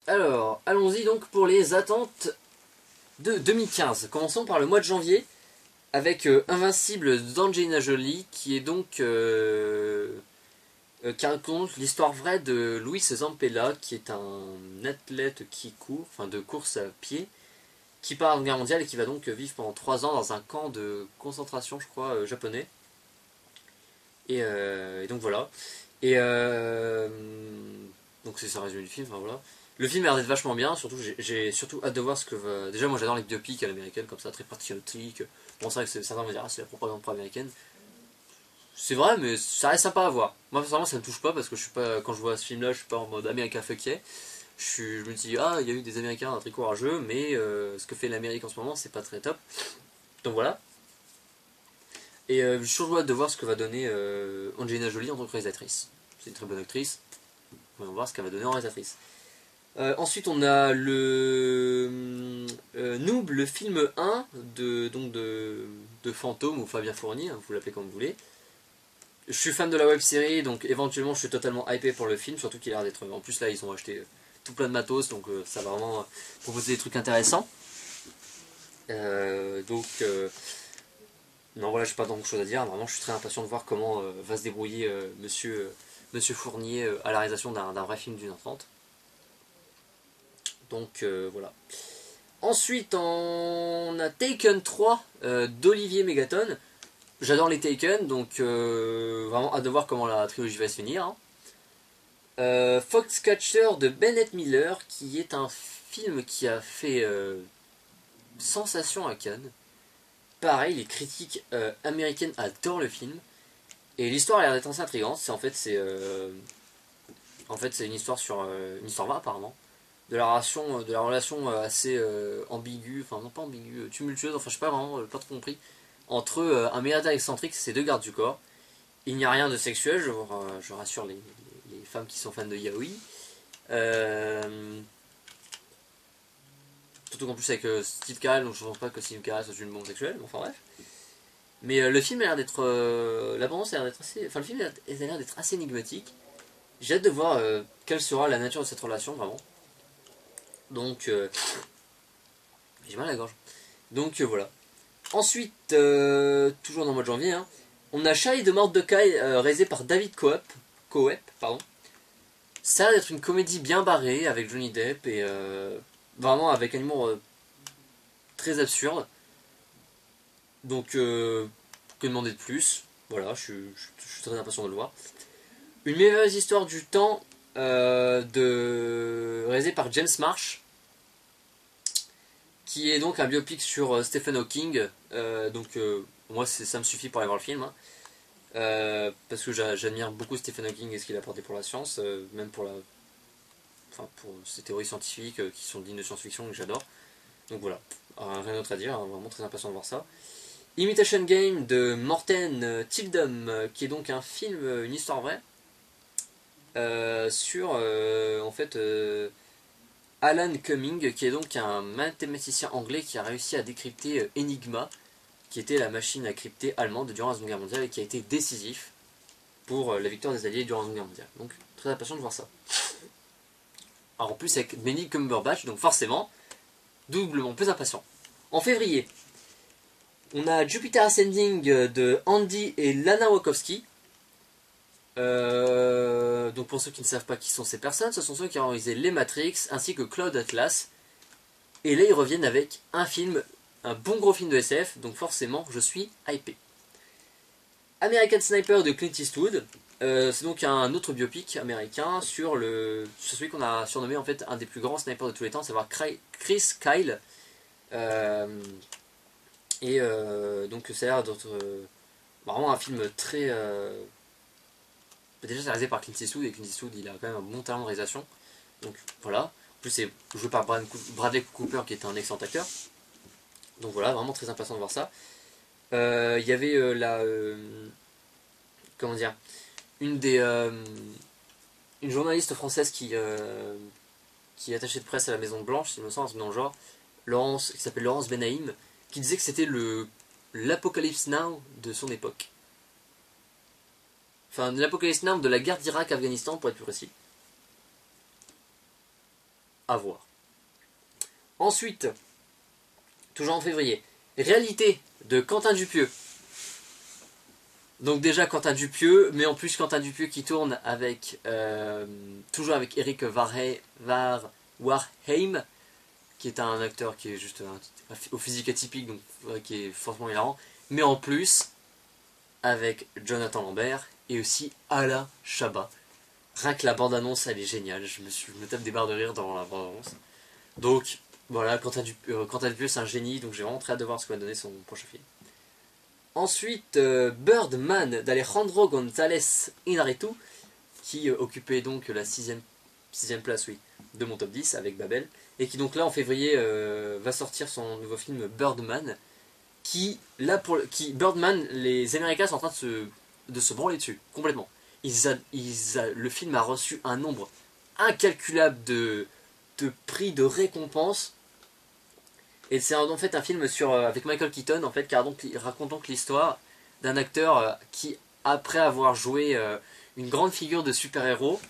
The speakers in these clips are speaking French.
Alors, allons-y donc pour les attentes de 2015. Commençons par le mois de janvier avec Invincible d'Angelina Jolie qui est donc qui raconte l'histoire vraie de Luis Zampella qui est un athlète qui court, enfin de course à pied, qui part en guerre mondiale et qui va donc vivre pendant 3 ans dans un camp de concentration, je crois, japonais. Et donc voilà. Et donc c'est ça résumé du film, enfin voilà. Le film a l'air d'être vachement bien, surtout j'ai surtout hâte de voir ce que va... Déjà moi j'adore les biopics à l'américaine comme ça, très patriotiques. Bon c'est vrai que certains vont dire ah c'est la propagande pro-américaine. C'est vrai mais ça reste sympa à voir. Moi personnellement ça me touche pas parce que je suis pas, quand je vois ce film là je suis pas en mode America fuck yeah. Je me dis ah il y a eu des Américains très courageux mais ce que fait l'Amérique en ce moment c'est pas très top. Donc voilà. Et je suis toujours hâte de voir ce que va donner Angelina Jolie en tant que réalisatrice. C'est une très bonne actrice. On va voir ce qu'elle va donner en réalisatrice. Ensuite, on a le Noob, le film 1 de Fantôme ou Fabien Fournier, hein, vous l'appelez comme vous voulez. Je suis fan de la web série, donc éventuellement je suis totalement hypé pour le film, surtout qu'il a l'air d'être. En plus, là, ils ont acheté tout plein de matos, donc ça va vraiment proposer des trucs intéressants. Non, voilà, j'ai pas grand chose à dire. Vraiment, je suis très impatient de voir comment va se débrouiller monsieur Fournier à la réalisation d'un vrai film d'1h30. Donc voilà. Ensuite, on a Taken 3 d'Olivier Megaton. J'adore les Taken, donc vraiment hâte de voir comment la trilogie va se finir. Hein. Foxcatcher de Bennett Miller, qui est un film qui a fait sensation à Cannes. Pareil, les critiques américaines adorent le film. Et l'histoire a l'air d'être assez intrigante. En fait, c'est une histoire sur une histoire vraie apparemment de la relation assez ambiguë, enfin non pas ambiguë, tumultueuse, enfin je sais pas vraiment, pas trop compris, entre un milliardaire excentrique et ses deux gardes du corps. Il n'y a rien de sexuel, je rassure les femmes qui sont fans de yaoi. Euh, Surtout qu'en plus avec Steve Carell, donc je ne pense pas que Steve Carell soit une bombe sexuelle, mais enfin bref. Mais le film a l'air d'être, la bande-annonce a l'air d'être assez, enfin le film a l'air d'être assez énigmatique. J'ai hâte de voir quelle sera la nature de cette relation vraiment. Donc j'ai mal à la gorge. Donc voilà. Ensuite, toujours dans le mois de janvier, hein, on a Charlie de Mordecai réalisé par David Coep, pardon. Ça a l'air d'être une comédie bien barrée avec Johnny Depp et vraiment avec un humour très absurde. Donc que demander de plus. Voilà, je suis très impatient de le voir. Une merveilleuse histoire du temps réalisée par James Marsh, qui est donc un biopic sur Stephen Hawking. Moi ça me suffit pour aller voir le film. Hein. Parce que j'admire beaucoup Stephen Hawking et ce qu'il a apporté pour la science, même pour pour ces théories scientifiques qui sont dignes de science-fiction que j'adore. Donc voilà, rien d'autre à dire, hein, vraiment très impatient de voir ça. Imitation Game de Morten Tildum, qui est donc un film, une histoire vraie, sur en fait Alan Cumming, qui est donc un mathématicien anglais qui a réussi à décrypter Enigma, qui était la machine à crypter allemande durant la Seconde Guerre mondiale et qui a été décisif pour la victoire des Alliés durant la Seconde Guerre mondiale. Donc très impatient de voir ça. Alors en plus avec Benny Cumberbatch, donc forcément, doublement plus impatient. En février, on a Jupiter Ascending de Andy et Lana Wachowski. Donc pour ceux qui ne savent pas qui sont ces personnes, ce sont ceux qui ont réalisé les Matrix ainsi que Cloud Atlas. Et là ils reviennent avec un film, un bon gros film de SF, donc forcément je suis hypé. American Sniper de Clint Eastwood, c'est donc un autre biopic américain sur celui qu'on a surnommé en fait un des plus grands snipers de tous les temps, à savoir Chris Kyle. Donc ça a l'air d'être vraiment un film très... Déjà c'est réalisé par Clint Eastwood et Clint Eastwood il a quand même un bon talent de réalisation. Donc voilà. En plus c'est joué par Bradley Cooper qui est un excellent acteur. Donc voilà, vraiment très impatient de voir ça. Il y avait comment dire, une journaliste française qui est attachée de presse à la Maison Blanche, s'il me semble, dans le genre, qui s'appelle Laurence Benaïm, qui disait que c'était l'Apocalypse Now de son époque. Enfin, l'Apocalypse Now de la guerre d'Irak-Afghanistan, pour être plus précis. à voir. Ensuite, toujours en février, Réalité de Quentin Dupieux. Donc déjà Quentin Dupieux, mais en plus Quentin Dupieux qui tourne avec toujours avec Eric Warheim, qui est un acteur qui est juste au physique atypique, donc qui est forcément hilarant, mais en plus avec Jonathan Lambert et aussi Ala Chabat. Rien que la bande-annonce, elle est géniale, je me tape des barres de rire dans la bande-annonce. Donc voilà, Quentin Dupieux c'est un génie, donc j'ai vraiment très hâte de voir ce que va donner son prochain film. Ensuite, Birdman d'Alejandro González Iñárritu, qui occupait donc la sixième place de mon top 10 avec Babel, et qui donc là en février va sortir son nouveau film Birdman, Birdman, les Américains sont en train de se branler dessus, complètement. Le film a reçu un nombre incalculable de prix, de récompenses. Et c'est en fait un film avec Michael Keaton, en fait, qui raconte donc l'histoire d'un acteur qui, après avoir joué une grande figure de super-héros,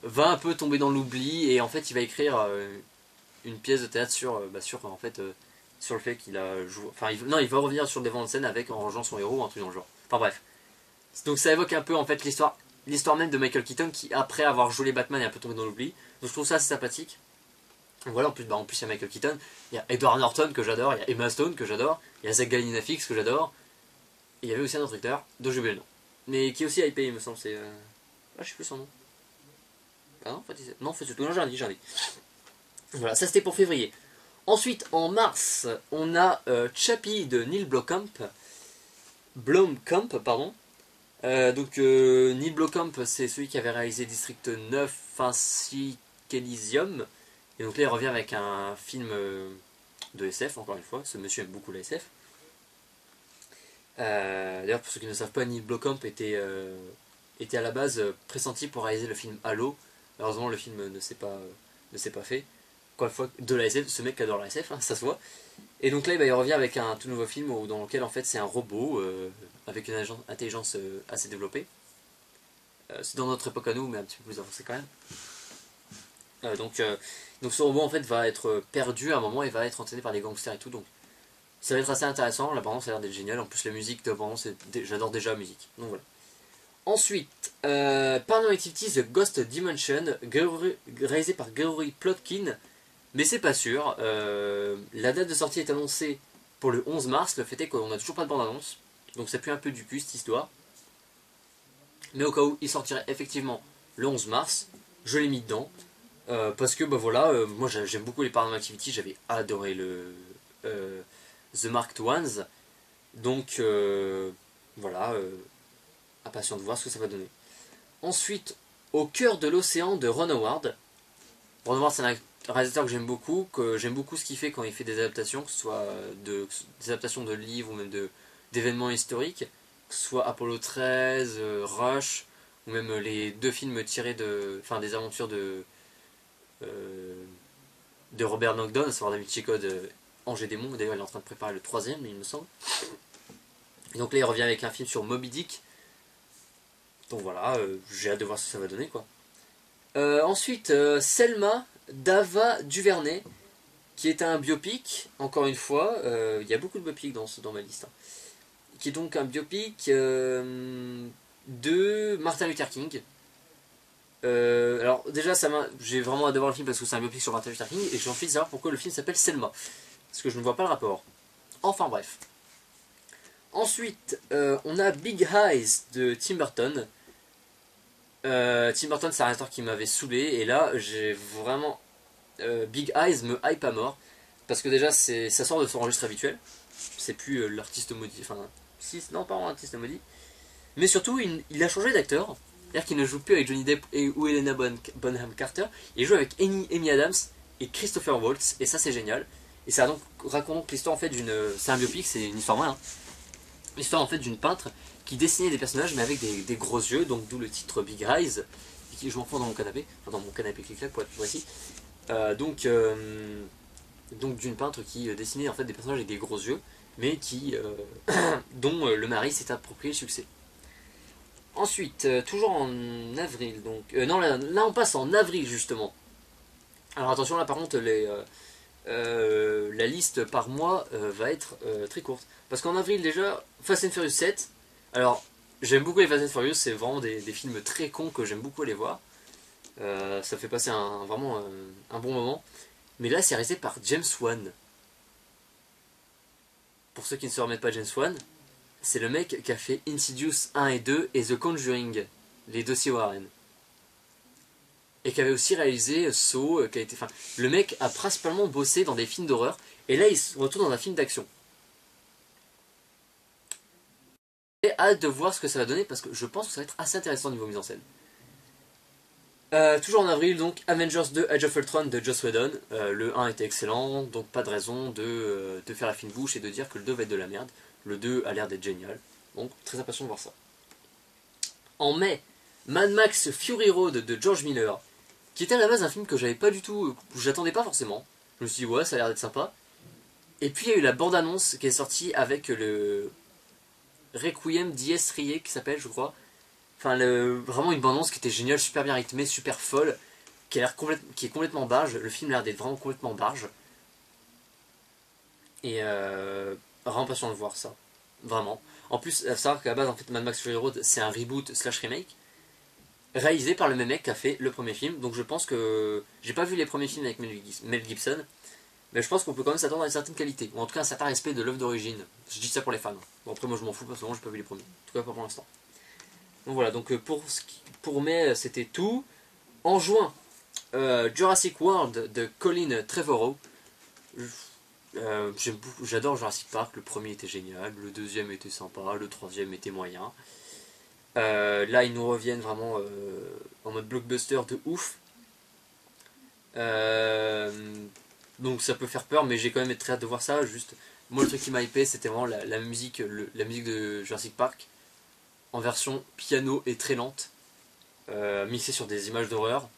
va un peu tomber dans l'oubli, et en fait il va écrire une pièce de théâtre sur le fait qu'il a joué. Enfin, il va revenir sur le devant de scène en rejoignant son héros ou un truc dans le genre. Enfin bref. Donc ça évoque un peu en fait l'histoire même de Michael Keaton qui, après avoir joué les Batman, est un peu tombé dans l'oubli. Donc je trouve ça assez sympathique. Voilà, en plus il y a Michael Keaton, il y a Edward Norton que j'adore, il y a Emma Stone que j'adore, il y a Zach Galifianakis que j'adore, et il y avait aussi un autre acteur, dont j'ai oublié le nom, mais qui est aussi hypé, il me semble, c'est... Ah, je sais plus son nom. Ah non, en fait c'est tout, non, j'ai un dit. Voilà, ça c'était pour février. Ensuite, en mars, on a Chappie de Neil Blomkamp, pardon. Neil Blomkamp, c'est celui qui avait réalisé District 9 ainsi qu'Elysium. Et donc là il revient avec un film de SF, encore une fois, ce monsieur aime beaucoup la SF. D'ailleurs pour ceux qui ne savent pas, Neil Blomkamp était à la base pressenti pour réaliser le film Halo. Malheureusement le film ne s'est pas fait. Encore une fois, de la SF, ce mec adore la SF, hein, ça se voit. Et donc là il revient avec un tout nouveau film dans lequel en fait c'est un robot avec une intelligence assez développée. C'est dans notre époque à nous mais un petit peu plus avancé quand même. Donc ce robot en fait va être perdu à un moment et va être entraîné par des gangsters et tout, donc ça va être assez intéressant. La bande-annonce a l'air d'être géniale, en plus la musique de la bande-annonce, j'adore déjà la musique, donc voilà. Ensuite, Paranormal Activity The Ghost Dimension, réalisé par Gregory Plotkin, mais c'est pas sûr. La date de sortie est annoncée pour le 11 mars, le fait est qu'on n'a toujours pas de bande-annonce, donc ça pue un peu du cul cette histoire. Mais au cas où il sortirait effectivement le 11 mars, je l'ai mis dedans. Parce que bah voilà, moi j'aime beaucoup les Paranormal Activity, j'avais adoré The Marked Ones, donc voilà, impatient de voir ce que ça va donner. Ensuite, Au cœur de l'océan de Ron Howard. Ron Howard c'est un réalisateur que j'aime beaucoup ce qu'il fait quand il fait des adaptations, que ce soit des adaptations de livres ou même d'événements historiques, que ce soit Apollo 13, Rush, ou même les deux films tirés des aventures de Robert Langdon, à savoir Da Vinci Code, Ange et Démon. D'ailleurs il est en train de préparer le 3ème il me semble. Et donc là il revient avec un film sur Moby Dick. Donc voilà, j'ai hâte de voir ce que ça va donner quoi. Ensuite Selma d'Ava DuVernay, qui est un biopic, encore une fois, il y a beaucoup de biopics dans ma liste, hein, qui est donc un biopic de Martin Luther King. Alors déjà j'ai vraiment hâte de voir le film parce que c'est un biopic sur Martin Luther King et j'ai envie de savoir pourquoi le film s'appelle Selma, parce que je ne vois pas le rapport. Enfin bref. Ensuite on a Big Eyes de Tim Burton. Tim Burton c'est un réalisateur qui m'avait saoulé et là j'ai vraiment Big Eyes me hype à mort parce que déjà ça sort de son registre habituel, c'est plus l'artiste maudit, enfin non pas l'artiste maudit, mais surtout il a changé d'acteur. C'est-à-dire qu'il ne joue plus avec Johnny Depp ou Helena Bonham Carter, il joue avec Amy Adams et Christopher Waltz, et ça c'est génial. Et ça raconte donc l'histoire en fait c'est un biopic, c'est une histoire vraie, hein. L'histoire en fait d'une peintre qui dessinait des personnages mais avec des gros yeux, donc d'où le titre Big Eyes, et qui joue en fond dans mon canapé, enfin dans mon canapé clic-clac pour être plus précis. Donc d'une peintre qui dessinait en fait des personnages avec des gros yeux, mais dont le mari s'est approprié le succès. Ensuite, toujours en avril, donc... non, là on passe en avril justement. Alors attention là par contre, la liste par mois va être très courte. Parce qu'en avril déjà, Fast and Furious 7. Alors j'aime beaucoup les Fast and Furious, c'est vraiment des films très cons que j'aime beaucoup aller voir. Ça fait passer vraiment un bon moment. Mais là c'est réalisé par James Wan. Pour ceux qui ne se remettent pas James Wan, c'est le mec qui a fait Insidious 1 et 2 et The Conjuring, les dossiers Warren. Et qui avait aussi réalisé Saw, qui a été. Enfin, le mec a principalement bossé dans des films d'horreur, et là il se retrouve dans un film d'action. J'ai hâte de voir ce que ça va donner parce que je pense que ça va être assez intéressant au niveau mise en scène. Toujours en avril, donc Avengers 2 Age of Ultron de Joss Whedon. Le 1 était excellent, donc pas de raison de faire la fine bouche et de dire que le 2 va être de la merde. Le 2 a l'air d'être génial, donc très impatient de voir ça. En mai, Mad Max Fury Road de George Miller, qui était à la base un film que j'avais pas du tout, j'attendais pas forcément. Je me suis dit ouais, ça a l'air d'être sympa. Et puis il y a eu la bande-annonce qui est sortie avec le Requiem Dies Irae qui s'appelle, je crois. Enfin, vraiment une bande-annonce qui était géniale, super bien rythmée, super folle, qui est complètement barge. Le film a l'air d'être vraiment complètement barge. Et vraiment patient de voir ça, vraiment. En plus, à savoir qu'à la base, en fait, Mad Max Fury Road, c'est un reboot slash remake réalisé par le même mec qui a fait le premier film. Donc je pense que j'ai pas vu les premiers films avec Mel Gibson, mais je pense qu'on peut quand même s'attendre à une certaine qualité, ou en tout cas un certain respect de l'œuvre d'origine. Je dis ça pour les fans. Bon, après moi je m'en fous parce que moi j'ai pas vu les premiers, en tout cas pas pour l'instant. Donc voilà, donc pour mai c'était tout. En juin, Jurassic World de Colin Trevorrow. J'adore Jurassic Park, le premier était génial, le deuxième était sympa, le troisième était moyen. Là ils nous reviennent vraiment en mode blockbuster de ouf. Donc ça peut faire peur, mais j'ai quand même très hâte de voir ça. Juste, moi le truc qui m'a hypé c'était vraiment la musique, la musique de Jurassic Park en version piano et très lente, mixée sur des images d'horreur.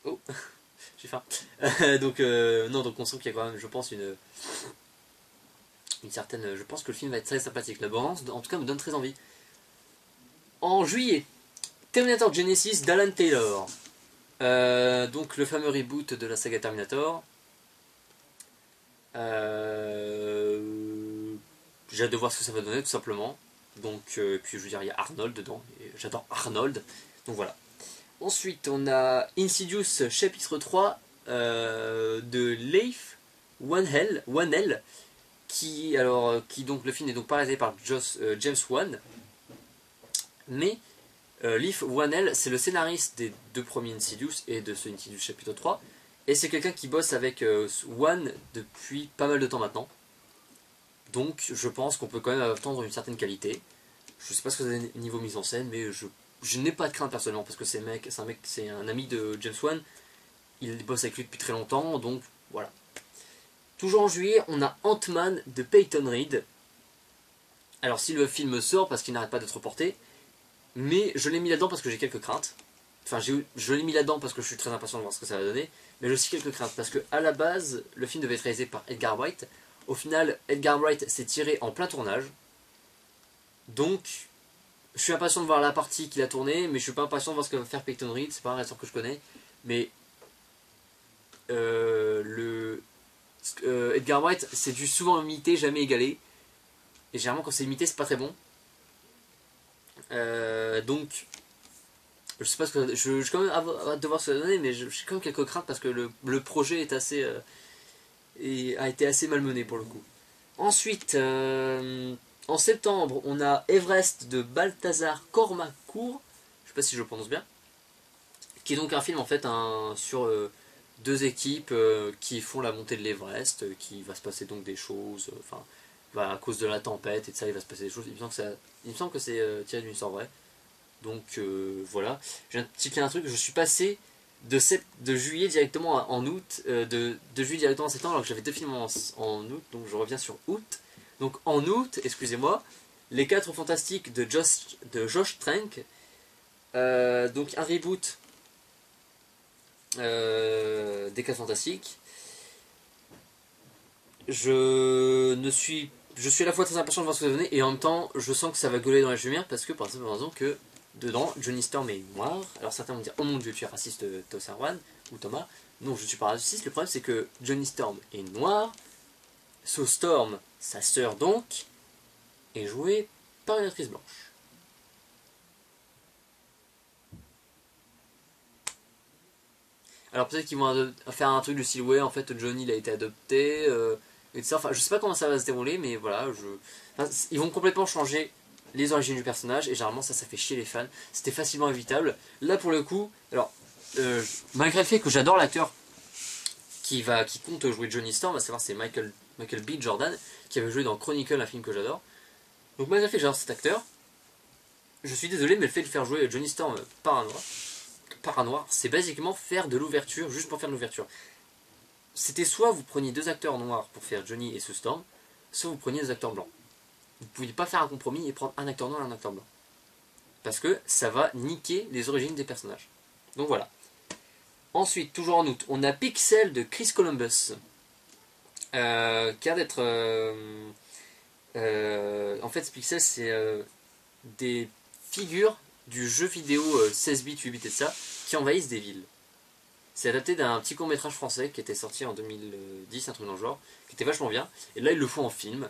Oh, j'ai faim. Donc non, donc on sent qu'il y a quand même, je pense, une certaine. Je pense que le film va être très sympathique. La bande en tout cas me donne très envie. En juillet, Terminator Genesis d'Alan Taylor. Donc le fameux reboot de la saga Terminator. J'ai hâte de voir ce que ça va donner tout simplement. Donc puis je veux dire il y a Arnold dedans. Et j'adore Arnold. Donc voilà. Ensuite on a Insidious chapitre 3 de Leif Whannell qui donc le film est donc pas réalisé par James Wan, mais Leif Whannell c'est le scénariste des deux premiers Insidious et de ce Insidious chapitre 3, et c'est quelqu'un qui bosse avec Wan depuis pas mal de temps maintenant, donc je pense qu'on peut quand même attendre une certaine qualité. Je sais pas ce que c'est niveau mise en scène, mais je n'ai pas de crainte personnellement parce que c'est un ami de James Wan, il bosse avec lui depuis très longtemps, donc voilà. Toujours en juillet, on a Ant-Man de Peyton Reed. Alors si le film sort, parce qu'il n'arrête pas d'être reporté, mais je l'ai mis là-dedans parce que j'ai quelques craintes. Enfin, je l'ai mis là-dedans parce que je suis très impatient de voir ce que ça va donner, mais j'ai aussi quelques craintes, parce que à la base, le film devait être réalisé par Edgar Wright. Au final, Edgar Wright s'est tiré en plein tournage. Donc, je suis impatient de voir la partie qu'il a tournée, mais je suis pas impatient de voir ce que va faire Peyton Reed, c'est pas un réalisateur que je connais. Mais Edgar Wright, c'est du souvent imité, jamais égalé. Et généralement, quand c'est imité, c'est pas très bon. Donc, je sais pas ce que. Je quand même hâte de voir ce que ça va donner, mais j'ai quand même quelques craintes parce que le projet est assez. A été assez malmené pour le coup. Ensuite, en septembre, on a Everest de Balthazar Kormakour. Je sais pas si je le prononce bien. Qui est donc un film en fait sur deux équipes qui font la montée de l'Everest, qui va se passer donc des choses, enfin, à cause de la tempête et de ça, il va se passer des choses. Il me semble que c'est tiré d'une histoire vraie. Donc voilà. Je viens de citer un truc, je suis passé de juillet directement en août, de juillet directement en septembre, alors que j'avais deux films en août, donc je reviens sur août. Donc en août, excusez-moi, Les 4 Fantastiques de Josh Trank, donc un reboot des 4 Fantastiques. Je suis à la fois très impatient de voir ce que ça va donner, et en même temps je sens que ça va gueuler dans la lumière parce que par exemple que dedans, Johnny Storm est noir. Alors certains vont dire, oh mon dieu, tu es raciste, Tosawan, ou Thomas. Non, je suis pas raciste, le problème c'est que Johnny Storm est noir. So Storm, sa sœur donc, est jouée par une actrice blanche. Alors peut-être qu'ils vont faire un truc de style, ouais, en fait Johnny il a été adopté, et tout ça. Enfin, je sais pas comment ça va se dérouler, mais voilà, enfin, ils vont complètement changer les origines du personnage, et généralement ça fait chier les fans. C'était facilement évitable. Là pour le coup, alors, malgré le fait que j'adore l'acteur qui compte jouer Johnny Storm, à savoir c'est Michael B. Jordan, qui avait joué dans Chronicle, un film que j'adore. Donc malgré le fait que j'adore cet acteur, je suis désolé, mais le fait de faire jouer Johnny Storm par un noir, c'est basiquement faire de l'ouverture, juste pour faire de l'ouverture. C'était soit vous preniez deux acteurs noirs pour faire Johnny et Sue Storm, soit vous preniez deux acteurs blancs. Vous ne pouviez pas faire un compromis et prendre un acteur noir et un acteur blanc. Parce que ça va niquer les origines des personnages. Donc voilà. Ensuite, toujours en août, on a Pixel de Chris Columbus. Qui a d'être... en fait, Pixel, c'est des figures du jeu vidéo 16 bits, 8 bits et de ça, qui envahissent des villes. C'est adapté d'un petit court-métrage français qui était sorti en 2010, un truc dans le genre, qui était vachement bien. Et là, ils le font en film.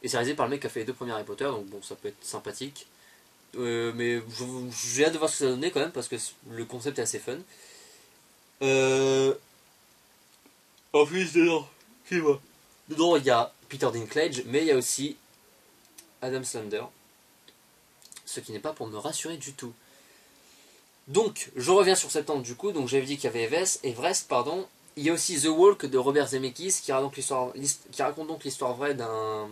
Et c'est réalisé par le mec qui a fait les deux premiers Harry Potter, donc bon, ça peut être sympathique. Mais j'ai hâte de voir ce que ça va donner quand même, parce que le concept est assez fun. En plus, dedans, il y a Peter Dinklage, mais il y a aussi Adam Sandler. Ce qui n'est pas pour me rassurer du tout. Donc, je reviens sur septembre du coup. Donc, j'avais dit qu'il y avait Everest, pardon. Il y a aussi The Walk de Robert Zemeckis qui raconte donc l'histoire vraie d'un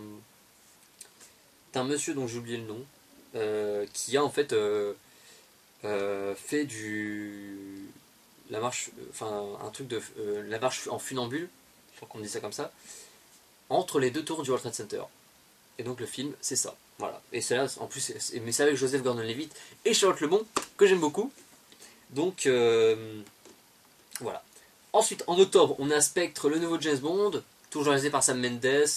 monsieur dont j'ai oublié le nom, qui a en fait fait la marche, enfin un truc de la marche en funambule, je crois qu'on dit ça comme ça, entre les deux tours du World Trade Center. Et donc le film, c'est ça. Voilà. Et c'est là, en plus, mais c'est avec Joseph Gordon-Levitt et Charlotte Lebon, que j'aime beaucoup. Donc, voilà. Ensuite, en octobre, on a Spectre, le nouveau James Bond, toujours réalisé par Sam Mendes.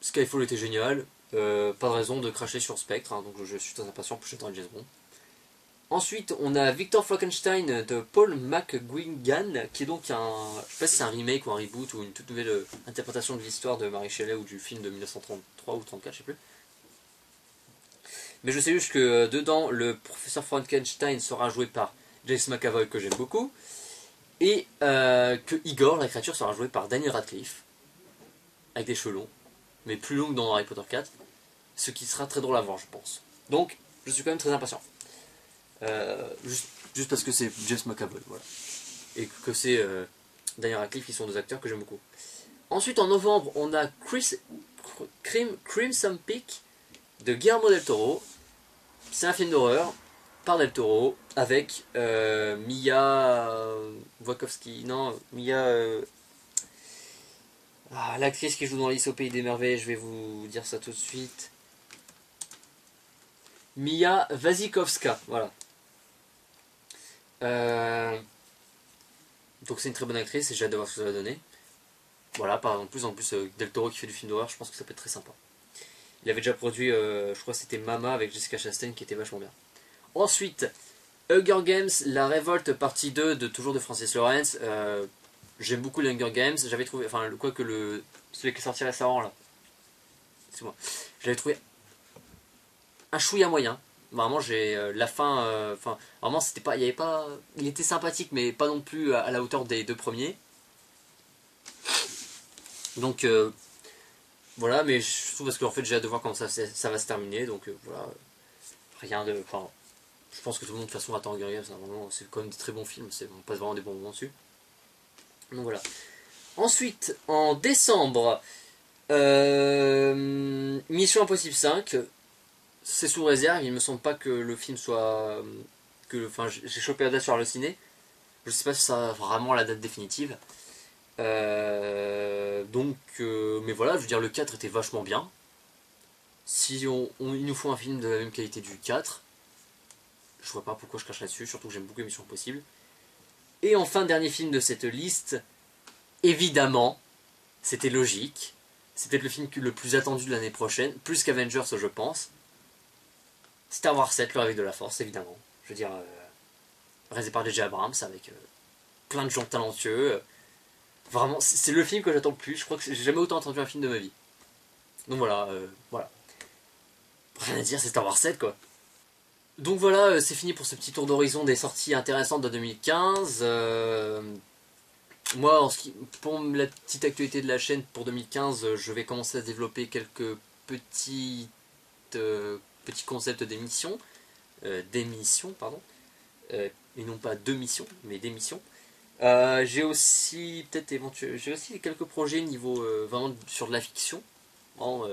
Skyfall était génial. Pas de raison de cracher sur Spectre, hein, donc je suis très impatient pour j'attends James Bond. Ensuite, on a Victor Frankenstein de Paul McGuigan, qui est donc un... Je sais pas si c'est un remake ou un reboot ou une toute nouvelle interprétation de l'histoire de Mary Shelley ou du film de 1933 ou 34, je sais plus. Mais je sais juste que dedans, le professeur Frankenstein sera joué par James McAvoy, que j'aime beaucoup, et que Igor, la créature, sera joué par Daniel Radcliffe, avec des cheveux longs, mais plus longs que dans Harry Potter 4, ce qui sera très drôle à voir, je pense. Donc, je suis quand même très impatient. Juste parce que c'est James McAvoy, voilà. Et que c'est Daniel Radcliffe, qui sont deux acteurs que j'aime beaucoup. Ensuite, en novembre, on a Crimson Peak de Guillermo del Toro. C'est un film d'horreur par del Toro avec Mia Wachowski, non, l'actrice qui joue dans Alice au Pays des Merveilles, je vais vous dire ça tout de suite. Mia Wasikowska, voilà. Donc c'est une très bonne actrice et j'ai hâte de voir ce que ça va donner. Voilà, en plus Del Toro qui fait du film d'horreur, je pense que ça peut être très sympa. Il avait déjà produit, je crois que c'était Mama avec Jessica Chastain qui était vachement bien. Ensuite, Hunger Games, la révolte partie 2 de toujours de Francis Lawrence. J'aime beaucoup les Hunger Games. J'avais trouvé, enfin celui qui est sorti récemment là. C'est moi. J'avais trouvé un chouïa moyen. Vraiment, j'ai la fin. Enfin, vraiment, c'était pas, il y avait pas, il était sympathique, mais pas non plus à la hauteur des deux premiers. Donc voilà, mais je trouve parce qu'en fait j'ai hâte de voir comment ça va se terminer. Donc voilà, rien de. Enfin, je pense que tout le monde de toute façon attend Hunger Games. Hein, c'est quand même des très bons films. On passe vraiment des bons moments dessus. Donc voilà. Ensuite, en décembre, Mission Impossible 5. C'est sous réserve, il me semble pas que le film soit... Enfin, j'ai chopé la date sur Allociné. Je sais pas si ça a vraiment la date définitive. Mais voilà, je veux dire, le 4 était vachement bien. Si il nous faut un film de la même qualité du 4, je vois pas pourquoi je crache là-dessus, surtout que j'aime beaucoup Mission Impossible. Et enfin, dernier film de cette liste, évidemment, c'était logique. C'est peut-être le film le plus attendu de l'année prochaine, plus qu'Avengers, je pense. Star Wars 7, le réveil de la force, évidemment. Je veux dire, réalisé par J.J. Abrams, avec plein de gens talentueux. Vraiment, c'est le film que j'attends le plus. Je crois que j'ai jamais autant entendu un film de ma vie. Donc voilà, voilà. Rien à dire, c'est Star Wars 7, quoi. Donc voilà, c'est fini pour ce petit tour d'horizon des sorties intéressantes de 2015. Moi, pour la petite actualité de la chaîne pour 2015, je vais commencer à développer quelques petits concepts d'émissions, pardon, et non pas de missions, mais d'émissions. J'ai aussi j'ai aussi quelques projets niveau vraiment sur de la fiction. Bon,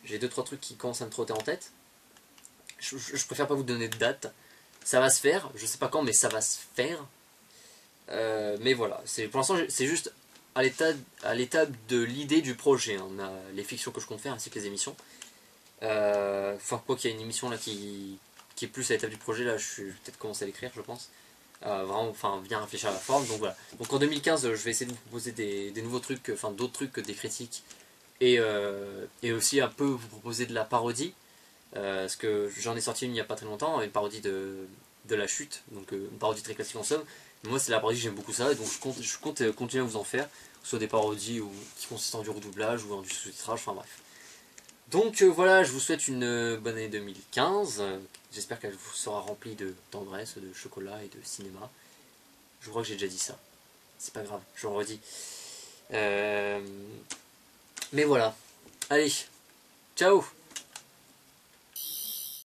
j'ai 2-3 trucs qui commencent à me trotter en tête. Je préfère pas vous donner de date. Ça va se faire, je sais pas quand, mais ça va se faire. Mais voilà, pour l'instant c'est juste à l'étape de l'idée du projet. Hein. On a les fictions que je compte faire ainsi que les émissions. Enfin, quoi qu'il y a une émission là qui est plus à l'étape du projet, là je vais peut-être commencer à l'écrire, je pense. Vraiment, enfin, bien réfléchir à la forme. Donc voilà. Donc en 2015, je vais essayer de vous proposer des nouveaux trucs, enfin d'autres trucs que des critiques. Et aussi un peu vous proposer de la parodie. Parce que j'en ai sorti une il n'y a pas très longtemps, une parodie de La Chute, donc une parodie très classique en somme. Mais moi c'est la parodie, j'aime beaucoup ça, et donc je compte continuer à vous en faire, que ce soit des parodies qui consistent en du redoublage ou en du sous-titrage, enfin bref. Donc voilà, je vous souhaite une bonne année 2015, j'espère qu'elle vous sera remplie de tendresse, de chocolat et de cinéma. Je crois que j'ai déjà dit ça, c'est pas grave, je le redis. Mais voilà, allez, ciao!